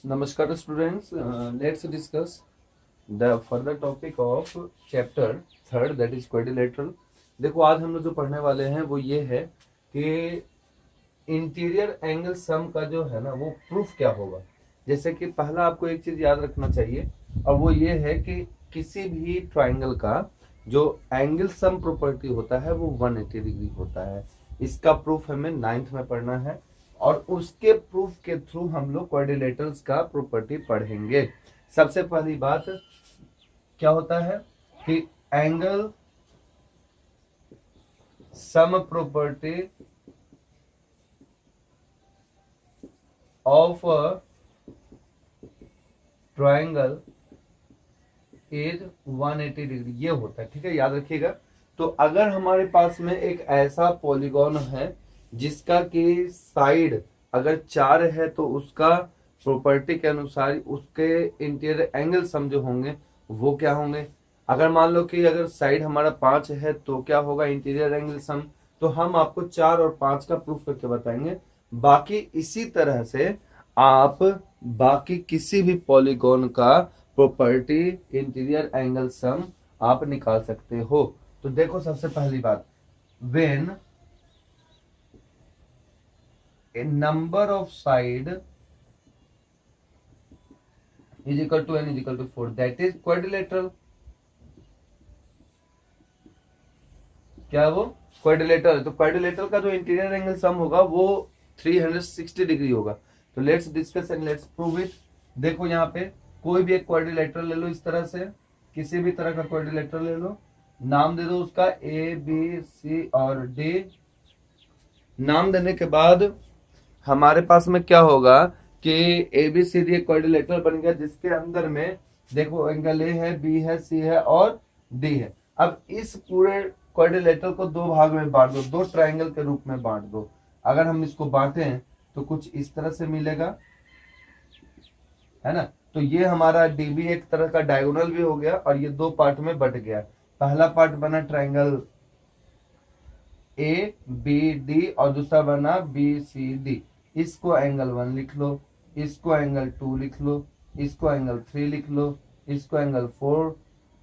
Namaskar students, let's discuss the further topic of chapter third that is quadrilateral। देखो आज हम लोग जो पढ़ने वाले हैं वो ये है कि इंटीरियर एंगल सम का जो है ना वो प्रूफ क्या होगा। जैसे कि पहला आपको एक चीज याद रखना चाहिए और वो ये है कि किसी भी ट्राइंगल का जो एंगल सम प्रॉपर्टी होता है वो 180 डिग्री होता है। इसका प्रूफ हमें 9th में पढ़ना है और उसके प्रूफ के थ्रू हम लोग क्वाड्रिलेटरल्स का प्रॉपर्टी पढ़ेंगे। सबसे पहली बात क्या होता है कि angle sum property of a triangle is 180 degree, ये होता है। ठीक है, याद रखिएगा। तो अगर हमारे पास में एक ऐसा पॉलीगॉन है जिसका कि साइड अगर 4 है तो उसका प्रॉपर्टी के अनुसार उसके इंटीरियर एंगल सम जो होंगे वो क्या होंगे। अगर मान लो कि अगर साइड हमारा 5 है तो क्या होगा इंटीरियर एंगल सम। तो हम आपको 4 और 5 का प्रूफ करके बताएंगे। बाकी इसी तरह से आप बाकी किसी भी पॉलीगॉन का प्रॉपर्टी इंटीरियर एंगल सम आप निकाल सकते हो। तो देखो सबसे पहली बात, when a number of side is equal to n is equal to 4, that is quadrilateral। क्या है वो? क्वाड्रिलेटरल। तो क्वाड्रिलेटरल का जो इंटीरियर एंगल सम होगा वो 360 डिग्री होगा। तो let's discuss and let's prove it. देखो यहाँ पे कोई भी एक क्वाड्रिलेटरल ले लो, इस तरह से किसी भी तरह का क्वाड्रिलेटरल ले लो, नाम दे दो उसका ए बी सी और डी। नाम देने के बाद हमारे पास में क्या होगा कि ए बी सी डी एक क्वाड्रिलेटरल बन गया जिसके अंदर में देखो एंगल ए है, बी है, सी है और डी है। अब इस पूरे क्वाड्रिलेटरल को दो भाग में बांट दो, दो ट्राइंगल के रूप में बांट दो। अगर हम इसको बांटें तो कुछ इस तरह से मिलेगा, है ना। तो ये हमारा डी भी एक तरह का डायगोनल भी हो गया और ये दो पार्ट में बट गया। पहला पार्ट बना ट्राइंगल ए बी डी और दूसरा बना बी सी डी। इसको एंगल 1 लिख लो, इसको एंगल 2 लिख लो, इसको एंगल 3 लिख लो, इसको एंगल 4,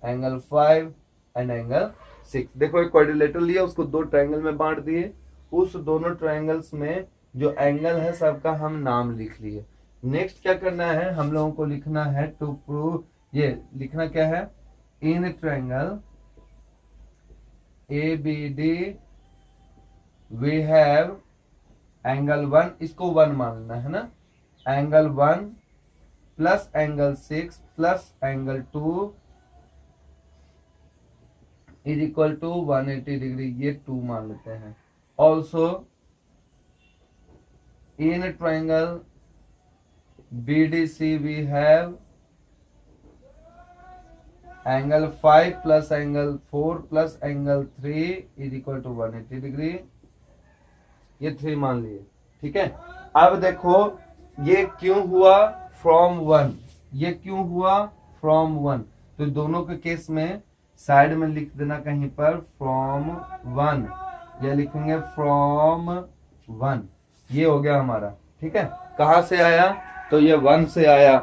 एंगल 5 एंड एंगल 6। देखो एक क्वाड्रिलेटरल लिया, उसको दो ट्राइंगल में बांट दिए। उस दोनों ट्राइंगल्स में जो एंगल है सबका हम नाम लिख लिए। नेक्स्ट क्या करना है, हम लोगों को लिखना है टू प्रूव, ये लिखना क्या है, in triangle A B D we have angle 1, इसको 1 मानना है ना, angle 1 plus angle 6 plus angle 2 is equal to 180 degree, ये 2 मान लेते हैं। Also in triangle BDC we have angle 5 plus angle 4 plus angle 3 is equal to 180 degree, ये 3 मान लिए। ठीक है, अब देखो ये क्यों हुआ फ्रॉम 1, ये क्यों हुआ फ्रॉम 1। तो दोनों के केस में साइड में लिख देना कहीं पर फ्रॉम 1, या लिखेंगे फ्रॉम 1, ये हो गया हमारा। ठीक है, कहां से आया, तो ये 1 से आया।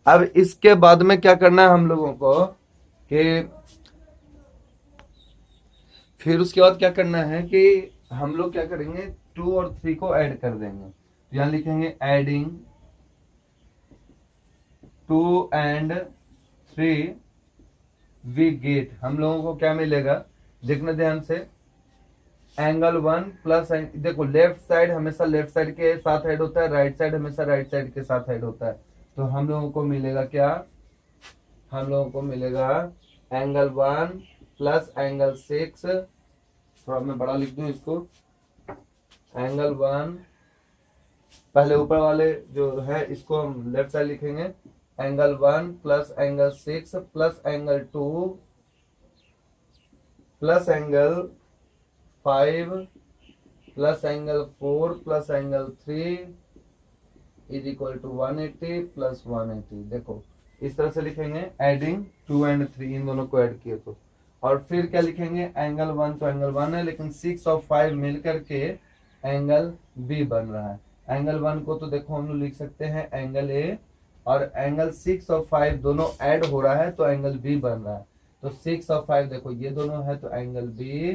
अब इसके बाद में क्या करना है हम लोगों को कि फिर उसके बाद क्या करना है कि हम लोग क्या करेंगे 2 और 3 को ऐड कर देंगे। तो यहां लिखेंगे एडिंग 2 एंड 3 वी गेट, हम लोगों को क्या मिलेगा, देखना ध्यान से, एंगल 1 प्लस, देखो लेफ्ट साइड हमेशा लेफ्ट साइड के साथ ऐड होता है, राइट साइड हमेशा राइट साइड के साथ ऐड होता है। तो हम लोगों को मिलेगा क्या, हम लोगों को मिलेगा एंगल 1 प्लस एंगल 6, थोड़ा मैं बड़ा लिख दूं इसको, एंगल 1 पहले ऊपर वाले जो है इसको हम लेफ्ट साइड लिखेंगे, angle 1 plus angle 6 plus angle 2 plus angle 5 plus angle 4 plus angle 3 is equal to 180 plus 180। देखो इस तरह से लिखेंगे, एडिंग 2 एंड 3, इन दोनों को ऐड किए तो। और फिर क्या लिखेंगे, एंगल 1 तो एंगल 1 है लेकिन 6 और 5 मिलकर के एंगल बी बन रहा है। एंगल 1 को तो देखो हम लोग लिख सकते हैं एंगल ए और एंगल 6 और 5 दोनों ऐड हो रहा है तो एंगल बी बन रहा है। तो 6 और 5 देखो ये दोनों है तो एंगल बी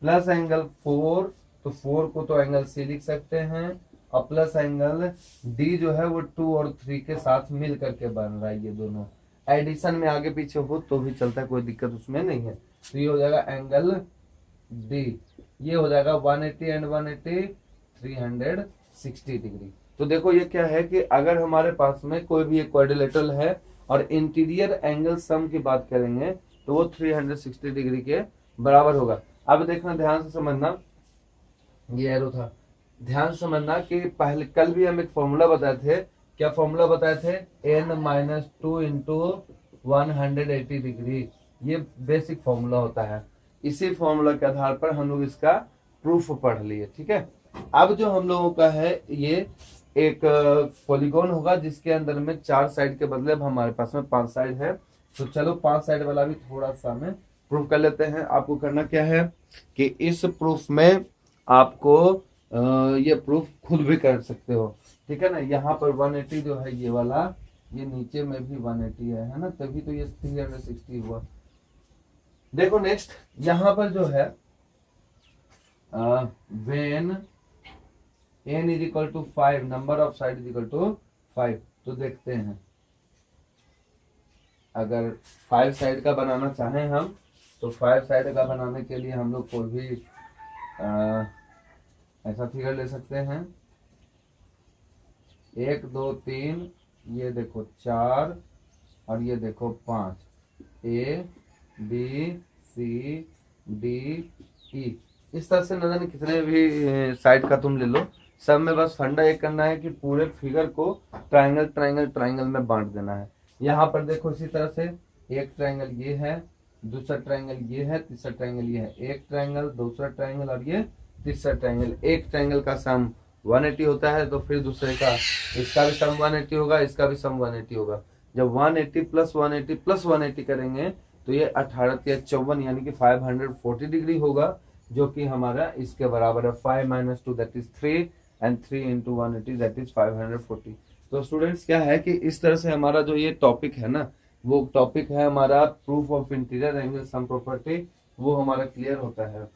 प्लस एंगल 4, तो 4 को तो एंगल सी लिख सकते हैं और प्लस एंगल डी जो है वो 2 और 3 के साथ मिल करके बन रहा है। ये दोनों एडिशन में आगे पीछे हो तो भी चलता है, कोई दिक्कत उसमें नहीं है। तो ये हो जाएगा एंगल डी, ये हो जाएगा 180 एंड 180 360 डिग्री। तो देखो ये क्या है कि अगर हमारे पास में कोई भी एक क्वाड्रिलेटरल है और इंटीरियर एंगल सम की बात करेंगे तो वो 360 डिग्री के बराबर होगा। अब देखना ध्यान से समझना, ये एरो था, ध्यान से समझना कि पहले कल भी हम एक फॉर्मूला बताए थे। क्या फॉर्मूला बताए थे? n-2 इंटू 180 डिग्री, ये बेसिक फॉर्मूला होता है। इसी फॉर्मूला के आधार पर हम लोग इसका प्रूफ पढ़ लिए। ठीक है, अब जो हम लोगों का है ये एक पॉलीगॉन होगा जिसके अंदर में 4 साइड के बदले अब हमारे पास में 5 साइड है। तो चलो 5 साइड वाला भी थोड़ा सा में प्रूफ कर लेते हैं। आपको करना क्या है कि इस प्रूफ में आपको ये प्रूफ खुद भी कर सकते हो। ठीक है ना, यहाँ पर 180 जो है ये वाला, ये नीचे में भी 180 है ना, तभी तो ये 360 हुआ। देखो नेक्स्ट यहाँ पर जो है when n is equal to 5 number of side is equal to 5, तो देखते हैं अगर 5 साइड का बनाना चाहें हम तो 5 साइड का बनाने के लिए हम लोग कोई भी ऐसा फिगर ले सकते हैं। 1 2 3, ये देखो 4 और ये देखो 5, A B C D E, इस तरह से न जाने कितने भी साइड का तुम ले लो, सब में बस फंडा एक करना है कि पूरे फिगर को ट्रायंगल ट्रायंगल ट्रायंगल में बांट देना है। यहाँ पर देखो इसी तरह से एक ट्रायंगल ये है, दूसरा ट्रायंगल ये है, तीसरा ट्रायंगल ये है, एक ट्रायंगल, दूसरा ट्रायंगल और ये तीसरा ट्रायंगल। एक ट्रायंगल का सम 180 होता है तो फिर दूसरे का इसका भी सम 180 होगा, इसका भी सम 180 होगा। जब 180 प्लस 180 प्लस 180 करेंगे तो ये 18 या 54 यानी कि 540 डिग्री होगा, जो कि हमारा इसके बराबर है 5 - 2 that is 3 and 3 into 180 that is 540। तो स्टूडेंट्स क्या है कि इस तरह से हमारा जो ये टॉपिक है ना, वो टॉपिक है हमारा proof of interior angle sum property, वो हमारा क्लियर होता है।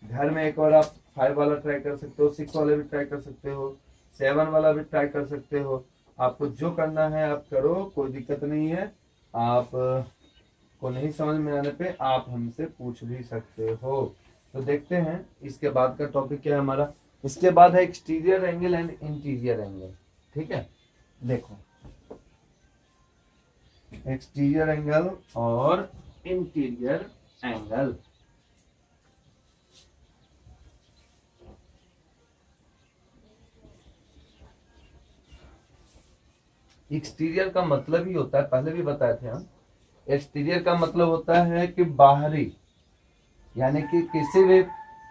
घर में एक और आप 5 वाला ट्राई कर सकते हो, 6 वाला भी ट्राई कर सकते हो, 7 वाला भी ट्राई कर सकते हो। आपको जो करना है आप करो, कोई दिक्कत नहीं है। आप को नहीं समझ में आने पे आप हमसे पूछ भी सकते हो। तो देखते हैं इसके बाद का टॉपिक क्या है हमारा। इसके बाद है exterior angle and interior angle. ठीक है, देखो एक्सटीरियर एंगल और इंटीरियर एंगल। एक्सटीरियर का मतलब ही होता है, पहले भी बताए थे हम, एक्सटीरियर का मतलब होता है कि बाहरी, यानी कि किसी भी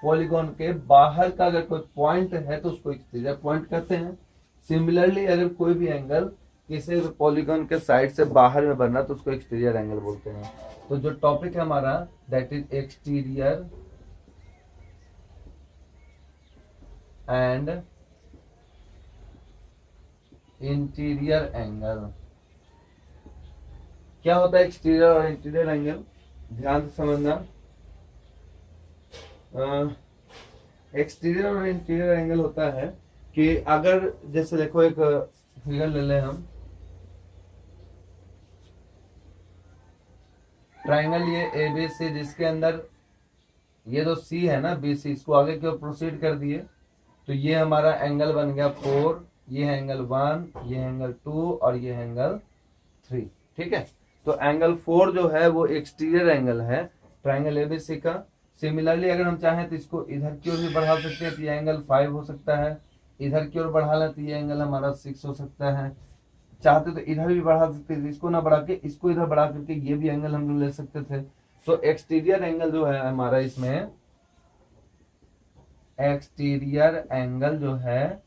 पॉलीगॉन के बाहर का अगर कोई पॉइंट है तो उसको एक्सटीरियर पॉइंट कहते हैं। सिमिलरली अगर कोई भी एंगल किसी भी पॉलीगॉन के साइड से बाहर में बनना तो उसको एक्सटीरियर एंगल बोलते हैं। तो जो टॉपिक है हमारा that is exterior and interior angle. क्या होता है एक्सटीरियर और इंटीरियर एंगल, ध्यान से समझना। एक्सटीरियर और इंटीरियर एंगल होता है कि अगर जैसे देखो एक फिगर ले लें हम, ट्राइंगल ये एबीसी जिसके अंदर ये जो सी है ना बीसी, इसको आगे की ओर प्रोसीड कर दिए तो ये हमारा एंगल बन गया 4, ये है एंगल 1, ये है एंगल 2 और ये है एंगल 3। ठीक है, तो एंगल 4 जो है वो एक्सटीरियर एंगल है ट्राइंगल एबीसी का। सिमिलरली अगर हम चाहें तो इसको इधर की ओर भी बढ़ा सकते हैं तो ये एंगल 5 हो सकता है, इधर की ओर बढ़ा लें तो ये एंगल हमारा 6 हो सकता है। चाहते तो इधर भी बढ़ा सकते थे, इसको ना बढ़ा के इसको इधर बढ़ा करके ये भी एंगल हम लोग ले सकते थे। तो एक्सटीरियर एंगल जो है हमारा, इसमें एक्सटीरियर एंगल जो है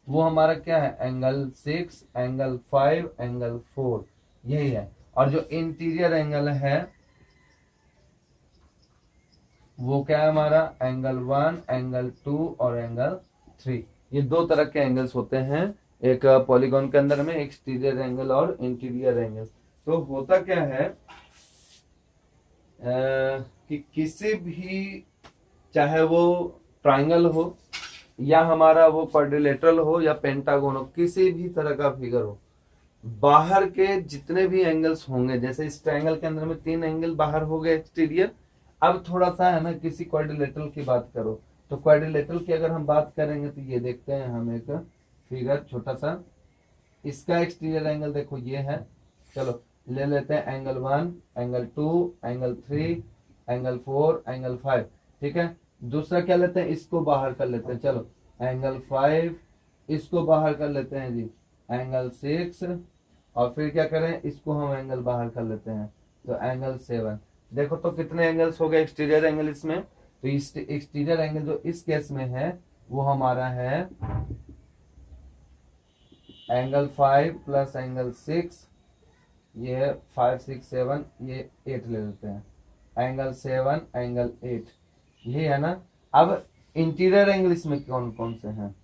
वो हमारा क्या है, एंगल 6, एंगल 5, एंगल 4, यही है। और जो इंटीरियर एंगल है वो क्या है हमारा, एंगल 1, एंगल 2 और एंगल 3। ये 2 तरह के एंगल्स होते हैं एक पॉलीगॉन के अंदर में एक्सटीरियर एंगल और इंटीरियर एंगल। तो होता क्या है कि किसी भी, चाहे वो ट्राइंगल हो या हमारा वो क्वाड्रिलेटरल हो या पेंटागोन हो, किसी भी तरह का फिगर हो, बाहर के जितने भी एंगल्स होंगे, जैसे इस ट्रायंगल के अंदर में 3 एंगल बाहर हो गए एक्सटीरियर। अब थोड़ा सा है ना, किसी क्वाड्रिलेटरल की बात करो, तो क्वाड्रिलेटरल की अगर हम बात करेंगे तो ये देखते हैं हम एक फिगर छोटा सा, इसका एक्सटीरियर एंगल देखो ये है। चलो ले लेते हैं angle 1, angle 2, angle 3, angle 4, angle 5। ठीक है, दूसरा क्या लेते हैं, इसको बाहर कर लेते हैं। चलो एंगल 5, इसको बाहर कर लेते हैं जी, एंगल 6, और फिर क्या करें, इसको हम एंगल बाहर कर लेते हैं तो एंगल 7। देखो तो कितने एंगल्स हो गए एक्सटीरियर एंगल इसमें। तो इस एक्सटीरियर एंगल जो इस केस में है वो हमारा है एंगल 5 प्लस एंगल 6, ये 5, 6, 7, ये 8 ले लेते हैं, एंगल 7, एंगल 8, यही है ना। अब इंटीरियर एंगल इसमें कौन कौन से हैं,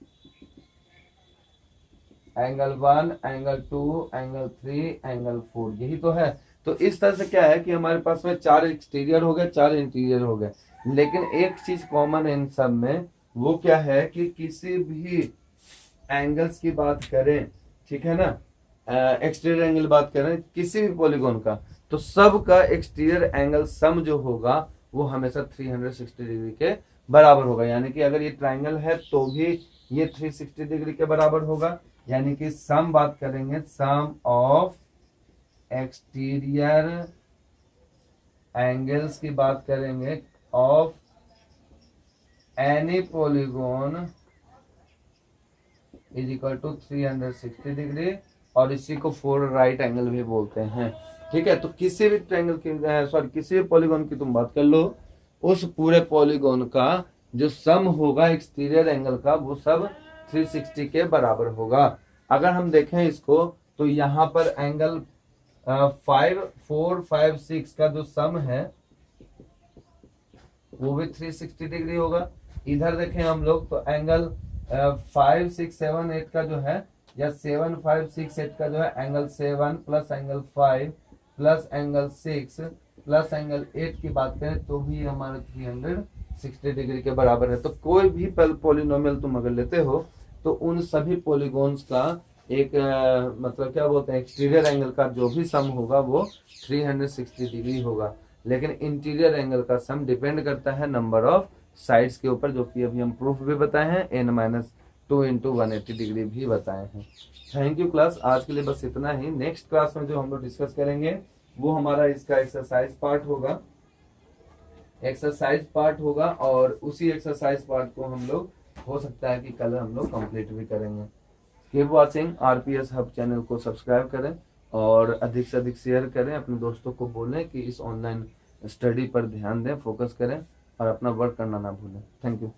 एंगल 1, एंगल 2, एंगल 3, एंगल 4, यही तो है। तो इस तरह से क्या है कि हमारे पास में 4 एक्सटीरियर हो गए, 4 इंटीरियर हो गए, लेकिन एक चीज कॉमन है इन सब में, वो क्या है कि किसी भी एंगल्स की बात करें, ठीक है ना, एक्सटीरियर एंगल बात करें किसी भी पॉलीगॉन का, तो सब का एक्सटीरियर एंगल सम जो होगा वो हमेशा 360 डिग्री के बराबर होगा। यानी कि अगर ये ट्राइंगल है तो भी ये 360 डिग्री के बराबर होगा। यानी कि सम बात करेंगे, सम ऑफ एक्सटीरियर एंगल्स की बात करेंगे of any polygon is equal to 360 degree, और इसी को 4 राइट एंगल भी बोलते हैं। ठीक है, तो किसी भी ट्रायंगल की, सॉरी किसी भी पॉलीगॉन की तुम बात कर लो, उस पूरे पॉलीगॉन का जो सम होगा एक्सटीरियर एंगल का वो सब 360 के बराबर होगा। अगर हम देखें इसको तो यहाँ पर एंगल 5, 4, 5, 6 का जो सम है वो भी 360 डिग्री होगा। इधर देखें हम लोग तो एंगल 5, 6, 7, 8 का जो है, या 7, 5, 6, 8 का जो है, angle 7 plus angle 5 plus angle 6 plus angle 8 की बात करें तो भी हमारे 360 डिग्री के बराबर है। तो कोई भी पॉलिनोमियल तुम अगर लेते हो तो उन सभी पॉलीगॉन्स का एक मतलब क्या बोलते हैं, एक्सटीरियर एंगल का जो भी सम होगा वो 360 डिग्री होगा। लेकिन इंटीरियर एंगल का सम डिपेंड करता है नंबर ऑफ साइड्स के ऊपर, जो कि अभी हम प्रूफ भी बताए हैं, n-2 इंटू 180 डिग्री भी बताए हैं। थैंक यू क्लास, आज के लिए बस इतना ही। नेक्स्ट क्लास में जो हम लोग डिस्कस करेंगे वो हमारा इसका एक्सरसाइज पार्ट होगा, और उसी एक्सरसाइज पार्ट को हम लोग हो सकता है कि कल हम लोग कंप्लीट भी करेंगे। Keep watching RPS hub channel को सब्सक्राइब करें और अधिक से अधिक शेयर करें, अपने दोस्तों को बोलें कि इस ऑनलाइन स्टडी पर ध्यान दें, फोकस करें और अपना वर्क करना ना भूलें। Thank you.